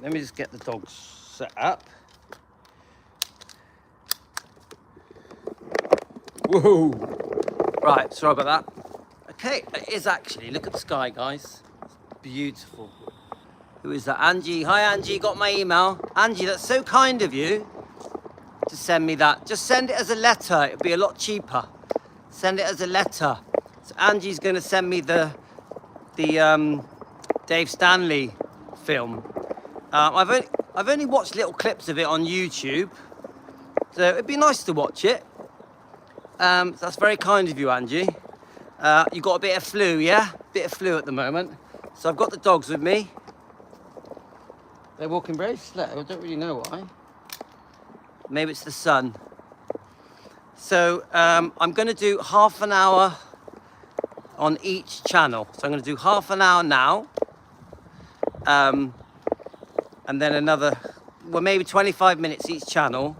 let me just get the dogs set up. Whoa! Right, sorry about that. Okay, it is actually, look at the sky, guys. It's beautiful. Who is that? Angie. Hi, Angie. Got my email. Angie, that's so kind of you to send me that. Just send it as a letter. It'd be a lot cheaper. Send it as a letter. So Angie's going to send me the Dave Stanley film. I've only watched little clips of it on YouTube, so it'd be nice to watch it. That's very kind of you, Angie. You got a bit of flu, yeah? Bit of flu at the moment. So I've got the dogs with me. They're walking very slow. I don't really know why. Maybe it's the sun. So I'm going to do half an hour on each channel. So I'm going to do half an hour now. And then another, well, maybe 25 minutes each channel.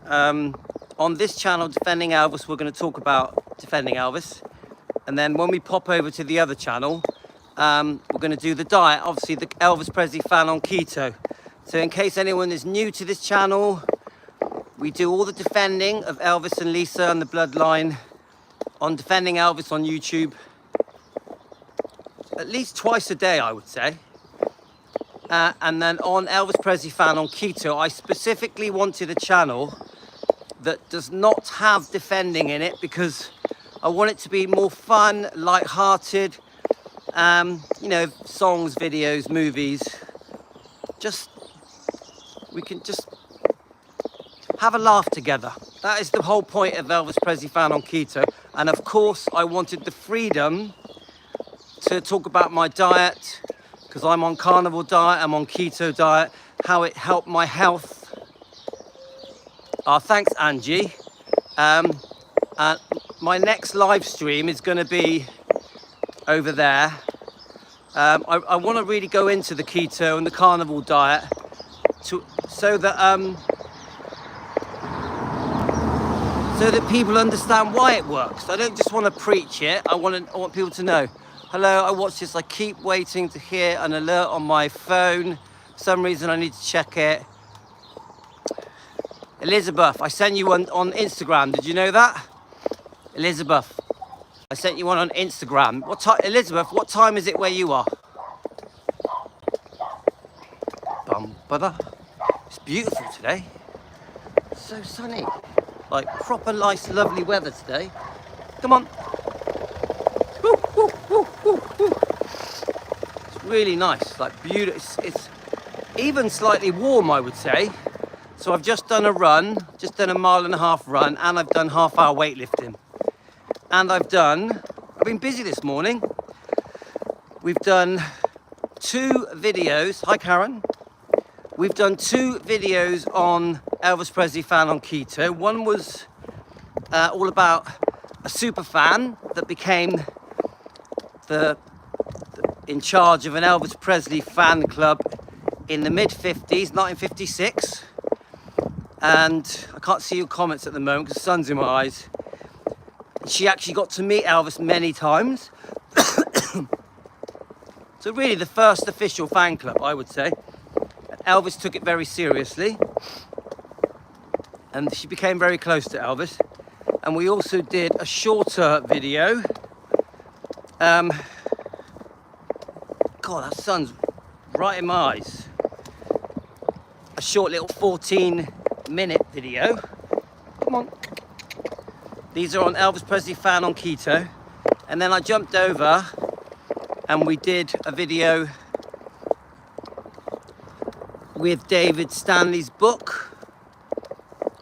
On this channel, Defending Elvis, we're going to talk about Defending Elvis. And then when we pop over to the other channel, we're going to do the diet, obviously the Elvis Presley fan on keto. So in case anyone is new to this channel, we do all the defending of Elvis and Lisa and the bloodline on Defending Elvis on YouTube. At least twice a day, I would say. And then on Elvis Presley fan on keto, I specifically wanted a channel that does not have defending in it because I want it to be more fun, light-hearted. You know, songs, videos, movies. We can just have a laugh together. That is the whole point of Elvis Presley fan on keto. And of course, I wanted the freedom to talk about my diet, because I'm on carnivore diet, I'm on keto diet, how it helped my health. Thanks, Angie. My next live stream is going to be over there. I want to really go into the keto and the carnivore diet so that people understand why it works. I don't just want to preach it. I want people to know. Hello, I watched this. I keep waiting to hear an alert on my phone. For some reason, I need to check it. Elizabeth, I sent you one on Instagram. Did you know that? Elizabeth, I sent you one on Instagram. What time, Elizabeth? What time is it where you are? It's beautiful today. So sunny. Like proper nice, lovely weather today. Come on. Woo, woo, woo, woo, woo. It's really nice, like beautiful. It's even slightly warm, I would say. So I've just done a run, just done a 1.5 mile run, and I've done half-hour weightlifting. And I've been busy this morning. We've done 2 videos. Hi, Karen. We've done 2 videos on Elvis Presley fan on keto. One was all about a super fan that became in charge of an Elvis Presley fan club in the mid-50s, 1956. And I can't see your comments at the moment because the sun's in my eyes. She actually got to meet Elvis many times. So really the first official fan club, I would say. Elvis took it very seriously. And she became very close to Elvis. And we also did a shorter video. God, that sun's right in my eyes. A short little 14-minute video. Come on. These are on Elvis Presley fan on keto. And then I jumped over and we did a video with David Stanley's book.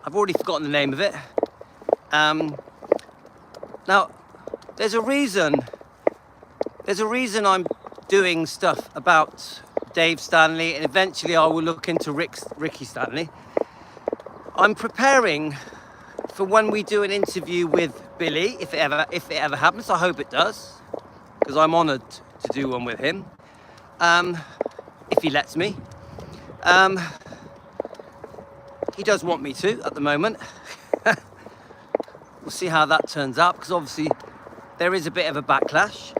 I've already forgotten the name of it. Now, there's a reason I'm doing stuff about Dave Stanley, and eventually I will look into Ricky Stanley. I'm preparing for when we do an interview with Billy, if it ever happens. I hope it does, because I'm honoured to do one with him, if he lets me. He does want me to at the moment. We'll see how that turns out, because obviously there is a bit of a backlash.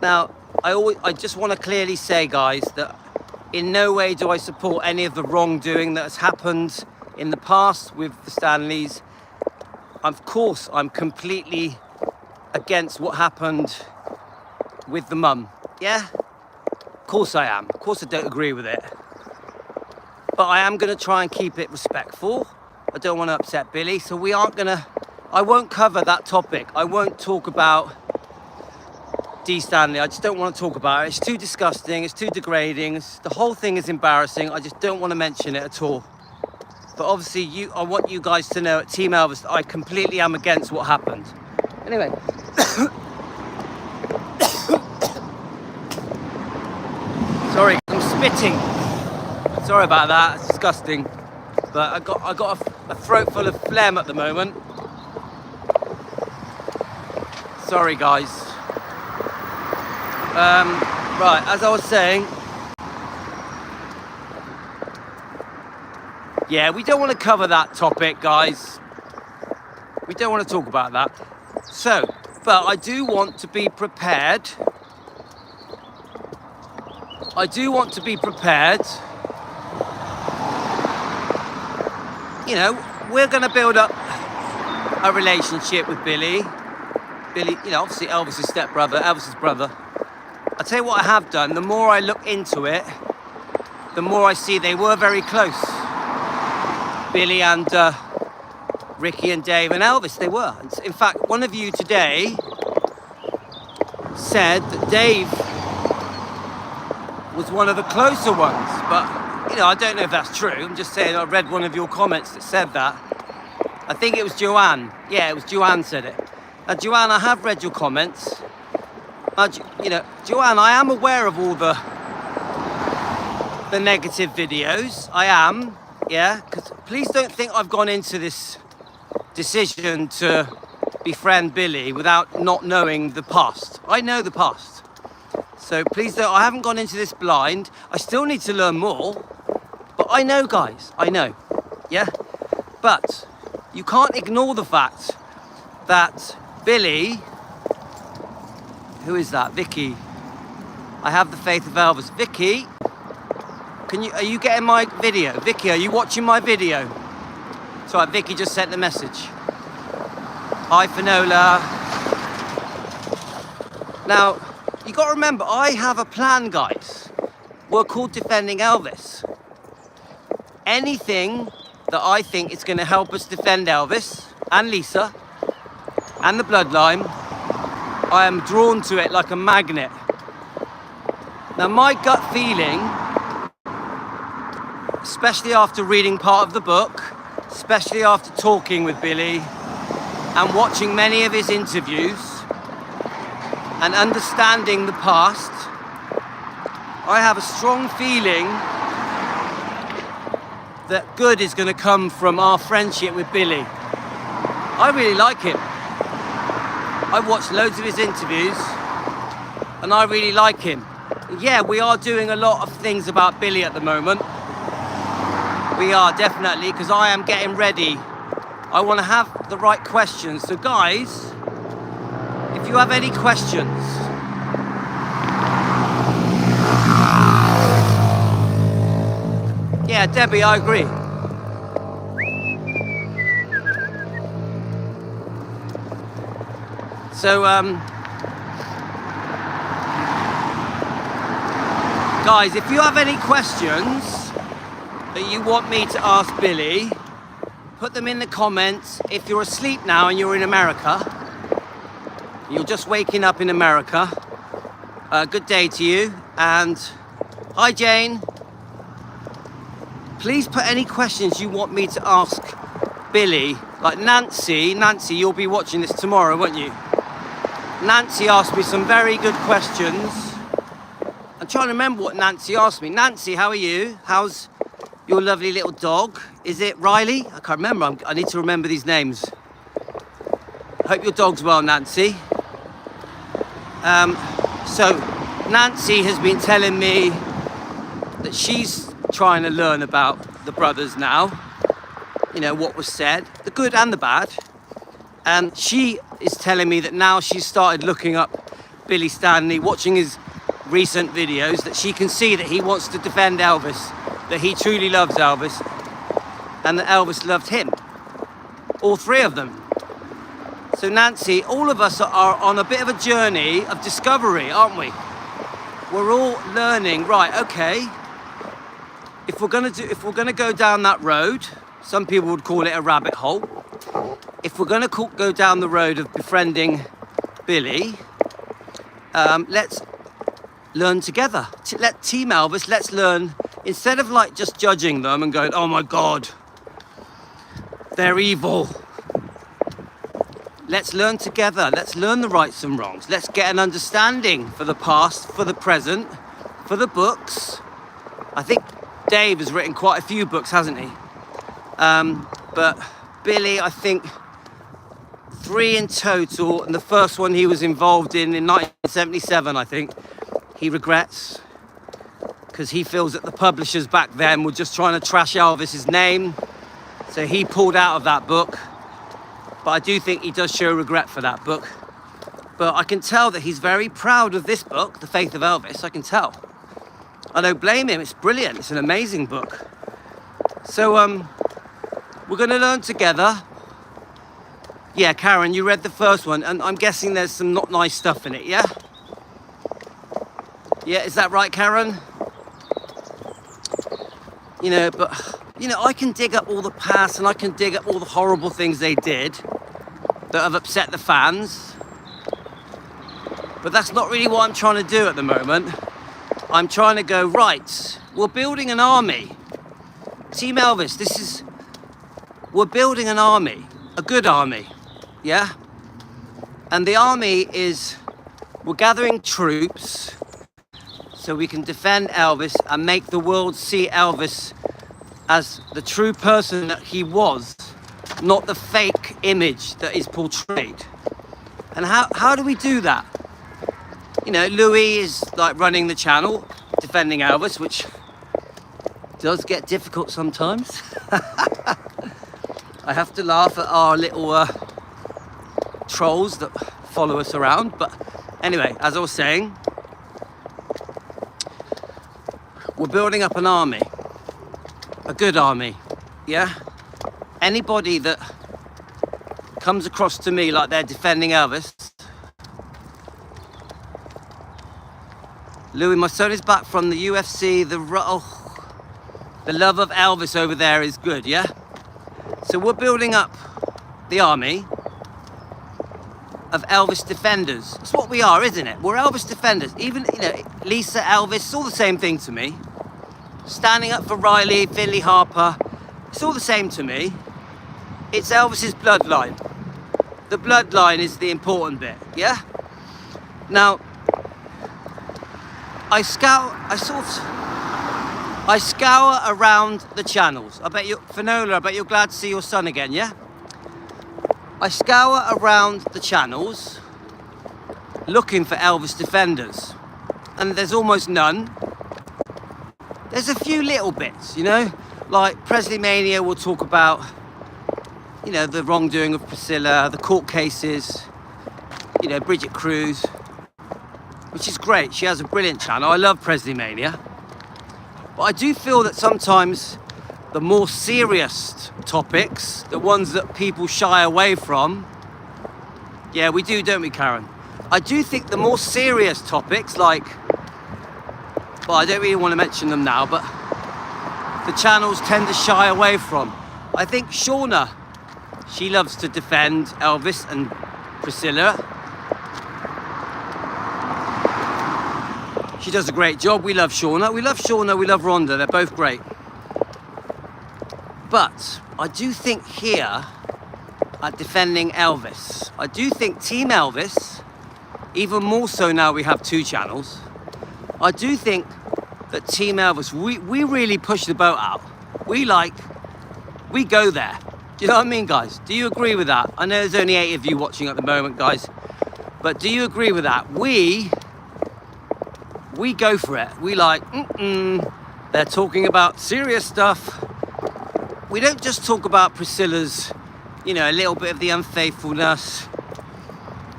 Now, I just want to clearly say, guys, that In no way do I support any of the wrongdoing that has happened in the past with the Stanleys. Of course, I'm completely against what happened with the mum. Yeah? Of course I am. Of course I don't agree with it. But I am going to try and keep it respectful. I don't want to upset Billy, so I won't cover that topic. I won't talk about Dee Stanley. I just don't want to talk about it. It's too disgusting, it's too degrading, the whole thing is embarrassing. I just don't want to mention it at all. But obviously, I want you guys to know at Team Elvis that I completely am against what happened. Anyway. Sorry, I'm spitting. Sorry about that, it's disgusting. But I got a throat full of phlegm at the moment. Sorry, guys. Right, as I was saying, yeah, we don't want to cover that topic, guys. We don't want to talk about that. So, but I do want to be prepared. I do want to be prepared. You know, we're going to build up a relationship with Billy. Billy, you know, obviously Elvis's stepbrother, Elvis's brother. I'll tell you what I have done. The more I look into it, the more I see they were very close. Billy and Ricky and Dave and Elvis, they were. In fact, one of you today said that Dave was one of the closer ones, but you know, I don't know if that's true. I'm just saying I read one of your comments that said that. I think it was Joanne. Yeah, it was Joanne said it. Joanne, I have read your comments. You know, Joanne, I am aware of all the negative videos. I am, yeah. Because please don't think I've gone into this decision to befriend Billy without not knowing the past. I know the past. So please don't, I haven't gone into this blind. I still need to learn more. But I know, guys, I know, yeah? But you can't ignore the fact that Billy, who is that? Vicky. I have the faith of Elvis. Vicky, are you getting my video? Vicky, are you watching my video? It's all right, Vicky just sent the message. Hi, Finola. Now, you got to remember, I have a plan, guys. We're called Defending Elvis. Anything that I think is going to help us defend Elvis and Lisa and the bloodline, I am drawn to it like a magnet. Now, my gut feeling, especially after reading part of the book, especially after talking with Billy and watching many of his interviews and understanding the past, I have a strong feeling that good is going to come from our friendship with Billy. I really like him. I've watched loads of his interviews and I really like him. Yeah, we are doing a lot of things about Billy at the moment. We are, definitely, because I am getting ready. I want to have the right questions. So guys, if you have any questions, yeah, Debbie, I agree. So, guys, if you have any questions that you want me to ask Billy, put them in the comments. If you're asleep now and you're in America, you're just waking up in America, good day to you. And hi, Jane. Please put any questions you want me to ask Billy. Like Nancy, you'll be watching this tomorrow, won't you? Nancy asked me some very good questions. I'm trying to remember what Nancy asked me. Nancy, how are you? How's your lovely little dog? Is it Riley? I can't remember. I need to remember these names. Hope your dog's well, Nancy. So Nancy has been telling me that she's trying to learn about the brothers now. You know, what was said, the good and the bad. And she is telling me that now she's started looking up Billy Stanley, watching his recent videos, that she can see that he wants to defend Elvis, that he truly loves Elvis, and that Elvis loved him. All three of them. So Nancy, all of us are on a bit of a journey of discovery, aren't we? We're all learning, right, okay, if we're gonna go down that road, some people would call it a rabbit hole. If we're gonna go down the road of befriending Billy, let's learn together. Let Team Elvis, let's learn, instead of like just judging them and going, oh my God, they're evil. Let's learn together. Let's learn the rights and wrongs. Let's get an understanding for the past, for the present, for the books. I think Dave has written quite a few books, hasn't he? But Billy, I think 3 in total, and the first one he was involved in 1977, I think. He regrets, because he feels that the publishers back then were just trying to trash Elvis's name. So he pulled out of that book. But I do think he does show regret for that book. But I can tell that he's very proud of this book, The Faith of Elvis. I can tell. I don't blame him. It's brilliant. It's an amazing book. So we're going to learn together. Yeah, Karen, you read the first one, and I'm guessing there's some not nice stuff in it, yeah? Yeah, is that right, Karen? You know, but... You know, I can dig up all the past, and I can dig up all the horrible things they did that have upset the fans. But that's not really what I'm trying to do at the moment. I'm trying to go, right, we're building an army. Team Elvis, we're building an army, a good army, yeah? And the army is, we're gathering troops so we can defend Elvis and make the world see Elvis as the true person that he was, not the fake image that is portrayed. And how do we do that? You know, Louis is like running the channel, defending Elvis, which does get difficult sometimes. I have to laugh at our little trolls that follow us around. But anyway, as I was saying, we're building up an army. A good army, yeah? Anybody that comes across to me like they're defending Elvis. Louis, my son is back from the UFC. The love of Elvis over there is good, yeah? So we're building up the army of Elvis defenders. That's what we are, isn't it? We're Elvis defenders. Even, you know, Lisa, Elvis, it's all the same thing to me. Standing up for Riley, Finley Harper, it's all the same to me. It's Elvis's bloodline. The bloodline is the important bit, yeah? Now, I scour around the channels. I bet you, Finola, I bet you're glad to see your son again, yeah? I scour around the channels looking for Elvis defenders. And there's almost none. There's a few little bits, you know, like Presley Mania will talk about, you know, the wrongdoing of Priscilla, the court cases, you know, Bridget Cruz, which is great. She has a brilliant channel. I love Presley Mania. But I do feel that sometimes the more serious topics, the ones that people shy away from, yeah, we do, don't we, Karen? I do think the more serious topics, like, well, I don't really want to mention them now, but the channels tend to shy away from. I think Shauna, she loves to defend Elvis and Priscilla. She does a great job. We love Shauna. We love Shauna. We love Rhonda. They're both great. But I do think here at defending Elvis, I do think Team Elvis, even more so now we have 2 channels, I do think that Team Elvis, we really push the boat out. We go there. Do you know what I mean, guys? Do you agree with that? I know there's only 8 of you watching at the moment, guys. But do you agree with that? We go for it. We like, they're talking about serious stuff. We don't just talk about Priscilla's, you know, a little bit of the unfaithfulness,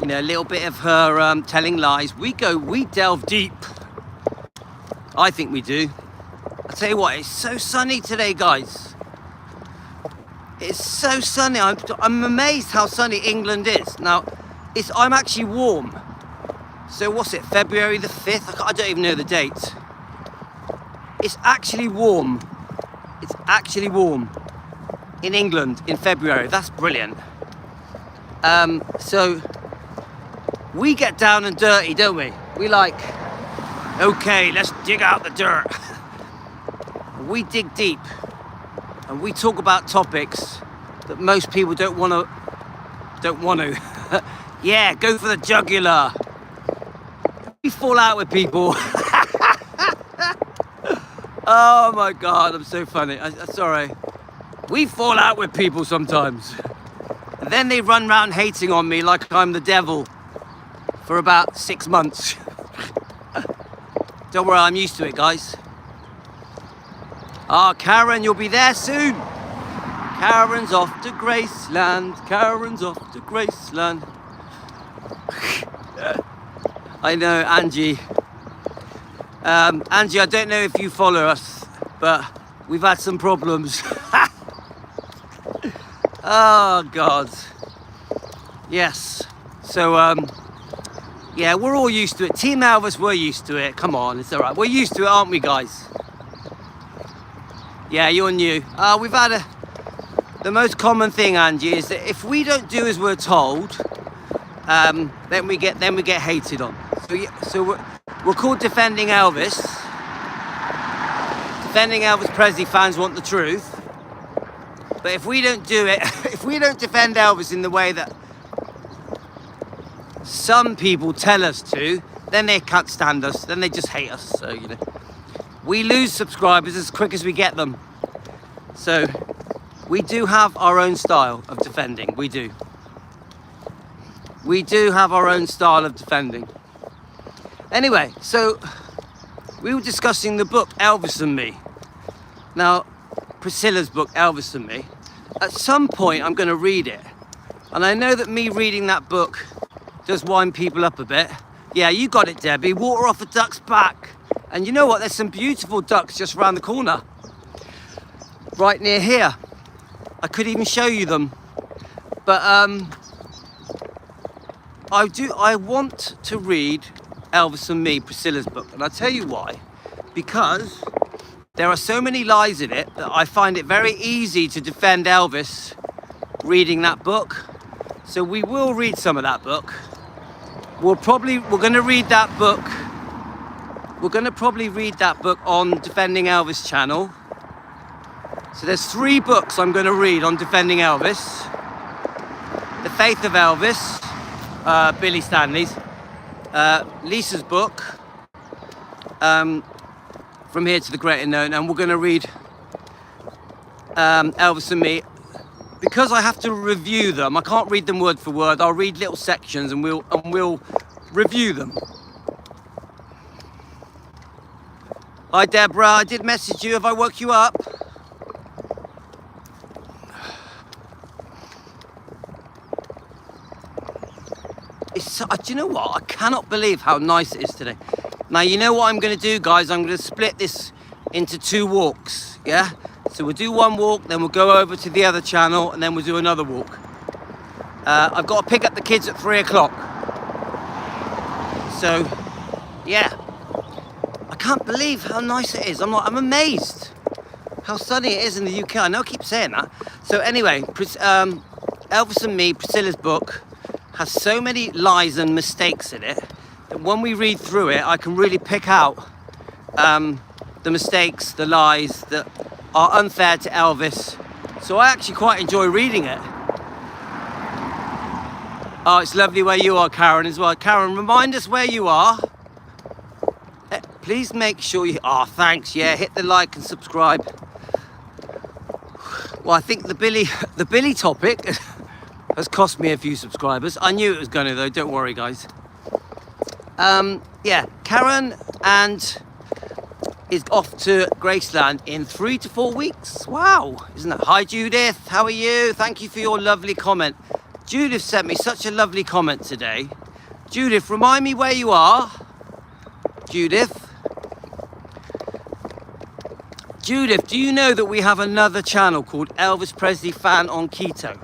you know, a little bit of her telling lies. We delve deep I think we do. I tell you what, it's so sunny today, guys. It's so sunny. I'm amazed how sunny England is. Now, I'm actually warm. So what's it, February the 5th? I don't even know the date. It's actually warm. It's actually warm in England in February. That's brilliant. So we get down and dirty, don't we? We like, okay, let's dig out the dirt. We dig deep and we talk about topics that most people don't want to. Yeah, go for the jugular. We fall out with people. Oh my God, I'm so funny. Sorry. We fall out with people sometimes. And then they run around hating on me like I'm the devil for about 6 months. Don't worry, I'm used to it, guys. Ah, Karen, you'll be there soon. Karen's off to Graceland. Karen's off to Graceland. I know, Angie. Angie, I don't know if you follow us, but we've had some problems. Oh, God. Yes. So, yeah, we're all used to it. Team Elvis, we're used to it. Come on, it's all right. We're used to it, aren't we, guys? Yeah, you're new. We've had the most common thing, Angie, is that if we don't do as we're told, then we get hated on. So we're called Defending Elvis. Defending Elvis Presley fans want the truth. But if we don't do it, if we don't defend Elvis in the way that some people tell us to, then they can't stand us, then they just hate us. So, you know, we lose subscribers as quick as we get them. So we do have our own style of defending, we do. We do have our own style of defending. Anyway, so we were discussing the book, Elvis and Me. Now, Priscilla's book, Elvis and Me. At some point, I'm going to read it. And I know that me reading that book does wind people up a bit. Yeah, you got it, Debbie. Water off a duck's back. And you know what? There's some beautiful ducks just around the corner. Right near here. I could even show you them. But I want to read Elvis and Me, Priscilla's book. And I'll tell you why. Because there are so many lies in it that I find it very easy to defend Elvis reading that book. So we will read some of that book. We're going to read that book. We're going to probably read that book on Defending Elvis channel. So there's 3 books I'm going to read on Defending Elvis. The Faith of Elvis, Billy Stanley's. Lisa's book, From Here to the Great Unknown, and we're going to read Elvis and Me. Because I have to review them, I can't read them word for word. I'll read little sections and we'll review them. Hi Deborah, I did message you. Have I woke you up? Do you know what? I cannot believe how nice it is today. Now, you know what I'm going to do, guys? I'm going to split this into 2 walks, yeah? So we'll do one walk, then we'll go over to the other channel, and then we'll do another walk. I've got to pick up the kids at 3 o'clock. So, yeah. I can't believe how nice it is. I'm amazed how sunny it is in the UK. I know I keep saying that. So anyway, Elvis and Me, Priscilla's book, has so many lies and mistakes in it that when we read through it, I can really pick out the mistakes, the lies that are unfair to Elvis. So I actually quite enjoy reading it. Oh, it's lovely where you are, Karen, as well. Karen, remind us where you are. Please make sure you... Oh, thanks. Yeah, hit the like and subscribe. Well, I think the Billy topic has cost me a few subscribers. I knew it was going to, though. Don't worry, guys. Yeah, Karen is off to Graceland in 3 to 4 weeks. Wow, isn't that? Hi, Judith. How are you? Thank you for your lovely comment. Judith sent me such a lovely comment today. Judith, remind me where you are. Judith. Judith, do you know that we have another channel called Elvis Presley Fan on Keto?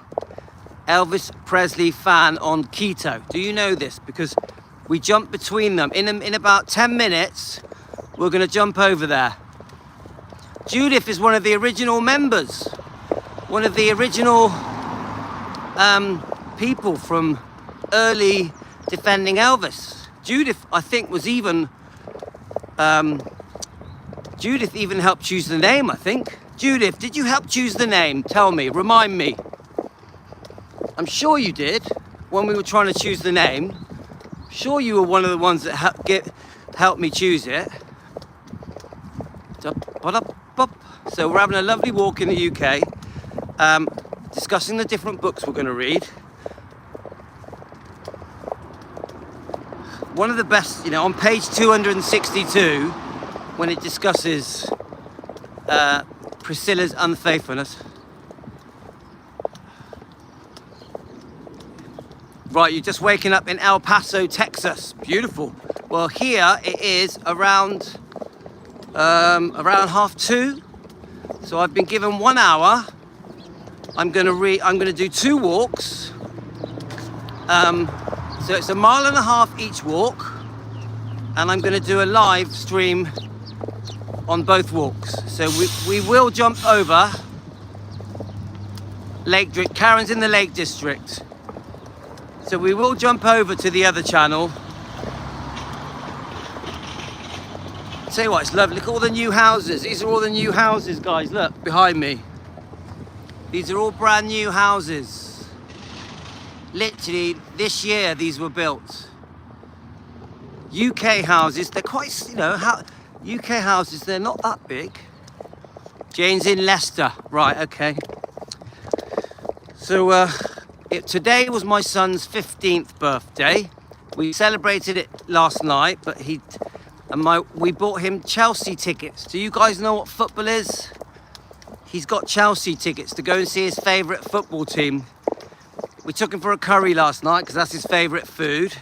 Elvis Presley Fan on Keto. Do you know this? Because we jump between them. In about 10 minutes, we're going to jump over there. Judith is one of the original members. One of the original people from early defending Elvis. Judith, I think, was even... Judith even helped choose the name, I think. Judith, did you help choose the name? Tell me, remind me. I'm sure you did, when we were trying to choose the name. I'm sure you were one of the ones that helped me choose it. So we're having a lovely walk in the UK, discussing the different books we're going to read. One of the best, you know, on page 262, when it discusses Priscilla's unfaithfulness. Right, you're just waking up in El Paso, Texas. Beautiful. Well, here it is around 2:30. So I've been given 1 hour. I'm gonna do 2 walks. So it's 1.5 miles each walk, and I'm gonna do a live stream on both walks. So we will jump over Lake District. Karen's in the Lake District. So we will jump over to the other channel. Tell you what, it's lovely. Look at all the new houses. These are all the new houses, guys. Look, behind me. These are all brand new houses. Literally, this year these were built. UK houses, they're quite, you know, UK houses, they're not that big. Jane's in Leicester. Right, okay. So, today was my son's 15th birthday. We celebrated it last night, but we bought him Chelsea tickets. Do you guys know what football is? He's got Chelsea tickets to go and see his favourite football team. We took him for a curry last night because that's his favourite food.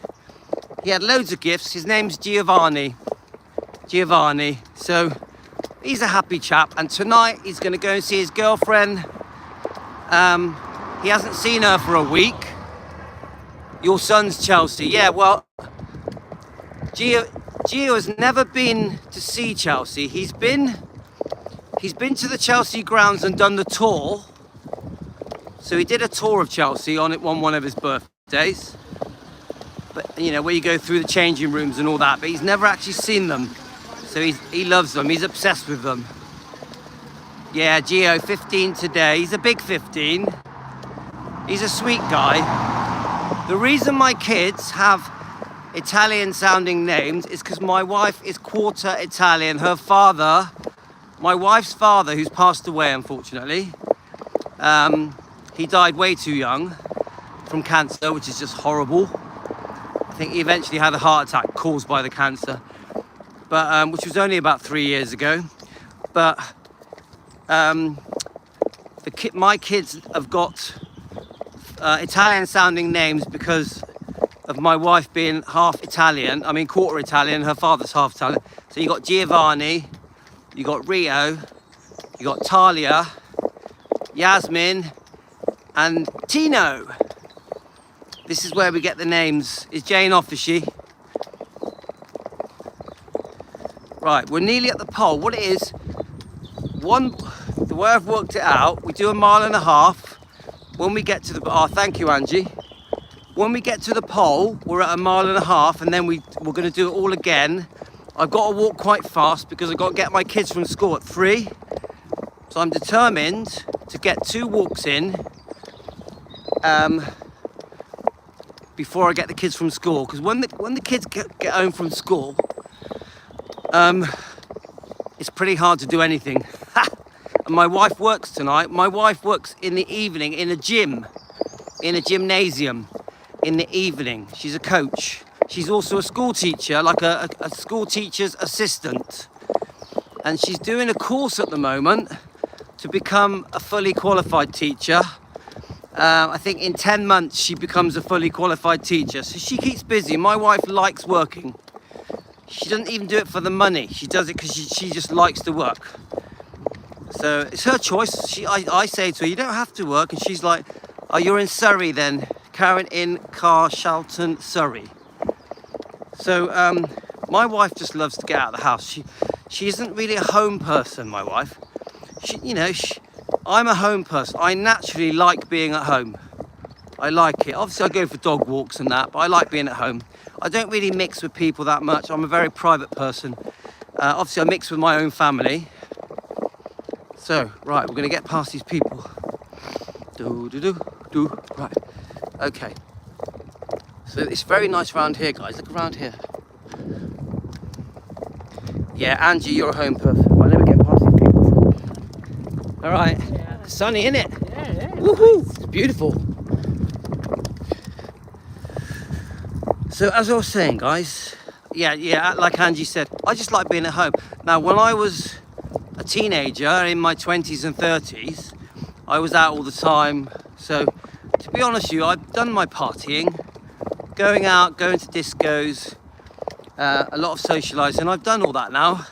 He had loads of gifts. His name's Giovanni. So he's a happy chap. And tonight he's going to go and see his girlfriend. He hasn't seen her for a week. Your son's Chelsea. Yeah, well, Gio has never been to see Chelsea. He's been to the Chelsea grounds and done the tour. So he did a tour of Chelsea on one of his birthdays. But, you know, where you go through the changing rooms and all that. But he's never actually seen them. So he loves them. He's obsessed with them. Yeah, Gio, 15 today. He's a big 15. He's a sweet guy. The reason my kids have Italian-sounding names is because my wife is quarter Italian. Her father, my wife's father, who's passed away, unfortunately, he died way too young from cancer, which is just horrible. I think he eventually had a heart attack caused by the cancer, but which was only about 3 years ago. But my kids have got Italian-sounding names because of my wife being half Italian. I mean, quarter Italian. Her father's half Italian. So you got Giovanni, you got Rio, you got Talia, Yasmin, and Tino. This is where we get the names. Is Jane off, is she? Right, we're nearly at the pole. What it is, the way I've worked it out, we do 1.5 miles. When we get to the, thank you, Angie. When we get to the pole, we're at 1.5 miles, and then we're going to do it all again. I've got to walk quite fast because I've got to get my kids from school at 3. So I'm determined to get 2 walks in before I get the kids from school. Because when the kids get home from school, it's pretty hard to do anything. And my wife works tonight. My wife works in the evening in a gym, in a gymnasium in the evening. She's a coach. She's also a school teacher, like a school teacher's assistant. And she's doing a course at the moment to become a fully qualified teacher. I think in 10 months she becomes a fully qualified teacher. So she keeps busy. My wife likes working. She doesn't even do it for the money. She does it because she just likes to work. So it's her choice. I say to her, you don't have to work. And she's like, oh, you're in Surrey then. Karen in Carshalton, Surrey. So my wife just loves to get out of the house. She isn't really a home person, my wife. I'm a home person. I naturally like being at home. I like it. Obviously, I go for dog walks and that, but I like being at home. I don't really mix with people that much. I'm a very private person. Obviously, I mix with my own family. So, right, we're going to get past these people. Right, okay. So it's very nice around here, guys. Look around here. Yeah, Angie, you're a home person. Right, let me get past these people. All right. Yeah. Sunny, innit? Yeah. Woohoo! It's beautiful. So as I was saying, guys, yeah, like Angie said, I just like being at home. Now, when I was a teenager in my 20s and 30s, I was out all the time. So to be honest with you, I've done my partying, going out, going to discos, a lot of socialising. I've done all that now.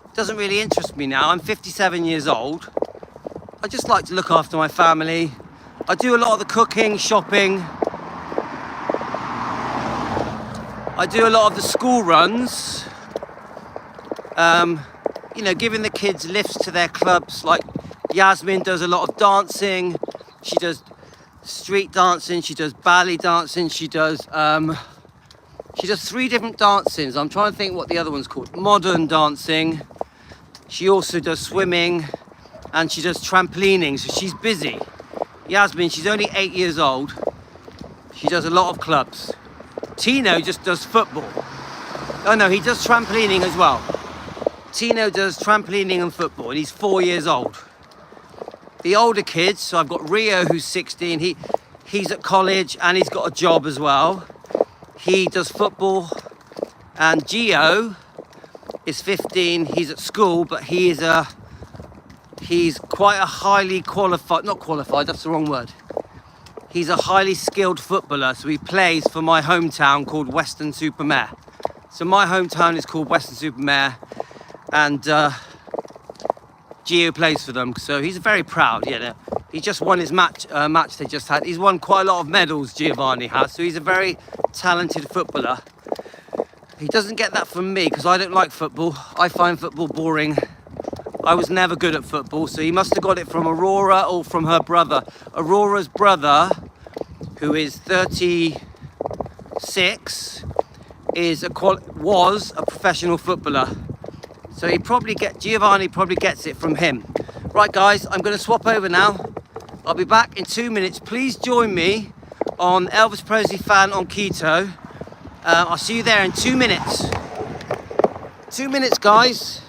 It doesn't really interest me now. I'm 57 years old. I just like to look after my family. I do a lot of the cooking, shopping. I do a lot of the school runs. Giving the kids lifts to their clubs. Like Yasmin does a lot of dancing. She does street dancing. She does ballet dancing. She does 3 different dancings. I'm trying to think what the other one's called. Modern dancing. She also does swimming, and she does trampolining. So she's busy. Yasmin, she's only 8 years old. She does a lot of clubs. Tino just does football. Oh no, he does trampolining as well. Tino does trampolining and football, and he's 4 years old. The older kids, so I've got Rio, who's 16. He's at college and he's got a job as well. He does football. And Gio is 15. He's at school, but he's quite a highly qualified, not qualified, that's the wrong word. He's a highly skilled footballer, so he plays for my hometown called Weston-super-Mare. So my hometown is called Weston-super-Mare, and Gio plays for them, so he's very proud. He just won his match they just had. He's won quite a lot of medals, Giovanni has, so he's a very talented footballer. He doesn't get that from me because I don't like football. I find football boring. I was never good at football, so he must have got it from Aurora or from her brother. Aurora's brother, who is 36, was a professional footballer. So Giovanni probably gets it from him. Right, guys, I'm going to swap over now. I'll be back in 2 minutes. Please join me on Elvis Presley Fan on Keto. I'll see you there in 2 minutes. 2 minutes, guys.